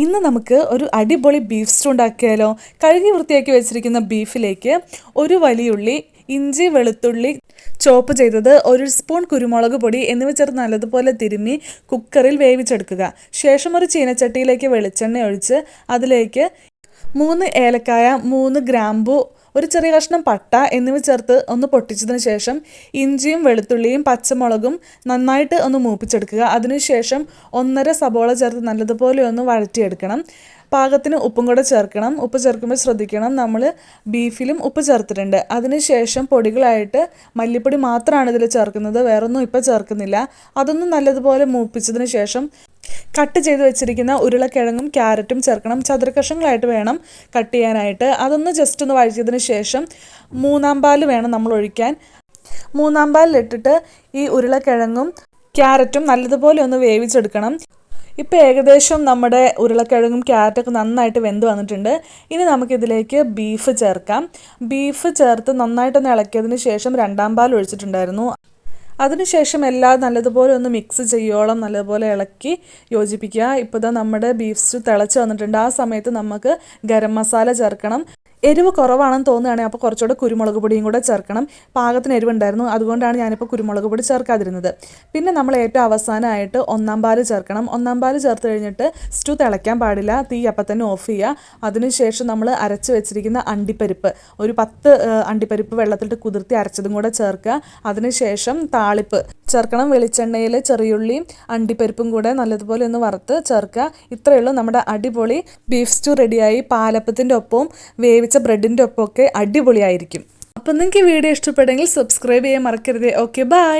ഇന്ന് നമുക്ക് ഒരു അടിപൊളി ബീഫ് സ്റ്റൂ ഉണ്ടാക്കിയാലോ. കഴുകി വൃത്തിയാക്കി വെച്ചിരിക്കുന്ന ബീഫിലേക്ക് ഒരു വലിയുള്ളി, ഇഞ്ചി, വെളുത്തുള്ളി ചോപ്പ് ചെയ്തത്, ഒരു സ്പൂൺ കുരുമുളക് പൊടി എന്നിവ ചേർത്ത് നല്ലതുപോലെ തിരുമ്മി കുക്കറിൽ വേവിച്ചെടുക്കുക. ശേഷം ഒരു ചീനച്ചട്ടിയിലേക്ക് വെളിച്ചെണ്ണ ഒഴിച്ച് അതിലേക്ക് 3 ഏലക്കായ, 3 ഗ്രാമ്പു, ഒരു ചെറിയ കഷ്ണം പട്ട എന്നിവ ചേർത്ത് ഒന്ന് പൊട്ടിച്ചതിന് ശേഷം ഇഞ്ചിയും വെളുത്തുള്ളിയും പച്ചമുളകും നന്നായിട്ട് ഒന്ന് മൂപ്പിച്ചെടുക്കുക. അതിനുശേഷം 1.5 സബോള ചേർത്ത് നല്ലതുപോലെ ഒന്ന് വഴറ്റിയെടുക്കണം. പാകത്തിന് ഉപ്പും കൂടെ ചേർക്കണം. ഉപ്പ് ചേർക്കുമ്പോൾ ശ്രദ്ധിക്കണം, നമ്മൾ ബീഫിലും ഉപ്പ് ചേർത്തിട്ടുണ്ട്. അതിനുശേഷം പൊടികളായിട്ട് മല്ലിപ്പൊടി മാത്രമാണ് ഇതിൽ ചേർക്കുന്നത്, വേറൊന്നും ഇപ്പോൾ ചേർക്കുന്നില്ല. അതൊന്നും നല്ലതുപോലെ മൂപ്പിച്ചതിന് ശേഷം കട്ട് ചെയ്ത് വെച്ചിരിക്കുന്ന ഉരുളക്കിഴങ്ങും ക്യാരറ്റും ചേർക്കണം. ചതുരക്കഷ്ണങ്ങളായിട്ട് വേണം കട്ട് ചെയ്യാനായിട്ട്. അതൊന്ന് ജസ്റ്റ് ഒന്ന് വഴറ്റിയതിന് ശേഷം 3-ാം പാൽ വേണം നമ്മൾ ഒഴിക്കാൻ. 3-ാം പാലിലിട്ടിട്ട് ഈ ഉരുളക്കിഴങ്ങും ക്യാരറ്റും നല്ലതുപോലെ ഒന്ന് വേവിച്ചെടുക്കണം. ഇപ്പോൾ ഏകദേശം നമ്മുടെ ഉരുളക്കിഴങ്ങും ക്യാരറ്റൊക്കെ നന്നായിട്ട് വെന്ത് വന്നിട്ടുണ്ട്. ഇനി നമുക്കിതിലേക്ക് ബീഫ് ചേർക്കാം. ബീഫ് ചേർത്ത് നന്നായിട്ടൊന്ന് ഇളക്കിയതിന് ശേഷം 2-ാം പാൽ ഒഴിച്ചിട്ടുണ്ടായിരുന്നു. അതിനുശേഷം എല്ലാം നല്ലതുപോലെ ഒന്ന് മിക്സ് ചെയ്യുവോളം നല്ലതുപോലെ ഇളക്കി യോജിപ്പിക്കുക. ഇപ്പോൾ ഇതാ നമ്മുടെ ബീഫ് സ്റ്റൂ തിളച്ച് വന്നിട്ടുണ്ട്. ആ സമയത്ത് നമുക്ക് ഗരം മസാല ചേർക്കണം. എരിവ് കുറവാണെന്ന് തോന്നുകയാണെങ്കിൽ അപ്പോൾ കുറച്ചുകൂടെ കുരുമുളക് പൊടിയും കൂടെ ചേർക്കണം. പാകത്തിന് എരിവുണ്ടായിരുന്നു, അതുകൊണ്ടാണ് ഞാനിപ്പോൾ കുരുമുളക് പൊടി ചേർക്കാതിരുന്നത്. പിന്നെ നമ്മൾ ഏറ്റവും അവസാനമായിട്ട് 1-ാം പാൽ ചേർക്കണം. 1-ാം പാൽ ചേർത്ത് കഴിഞ്ഞിട്ട് സ്റ്റൂ തിളയ്ക്കാൻ പാടില്ല, തീ അപ്പം തന്നെ ഓഫ് ചെയ്യുക. അതിനുശേഷം നമ്മൾ അരച്ച് വെച്ചിരിക്കുന്ന അണ്ടിപ്പരിപ്പ്, ഒരു 10 അണ്ടിപ്പരിപ്പ് വെള്ളത്തിലിട്ട് കുതിർത്തി അരച്ചതും കൂടെ ചേർക്കുക. അതിനുശേഷം താളിപ്പ് ചേർക്കണം. വെളിച്ചെണ്ണയിൽ ചെറിയുള്ളിയും അണ്ടിപ്പരിപ്പും കൂടെ നല്ലതുപോലെ ഒന്ന് വറുത്ത് ചേർക്കുക. ഇത്രയേ ഉള്ളൂ, നമ്മുടെ അടിപൊളി ബീഫ് സ്റ്റൂ റെഡിയായി. പാലപ്പത്തിൻ്റെ ഒപ്പവും വേവിച്ച ബ്രെഡിൻ്റെ ഒപ്പമൊക്കെ അടിപൊളിയായിരിക്കും. അപ്പം നിങ്ങൾക്ക് ഈ വീഡിയോ ഇഷ്ടപ്പെട്ടെങ്കിൽ സബ്സ്ക്രൈബ് ചെയ്യാൻ മറക്കരുത്. Okay, by.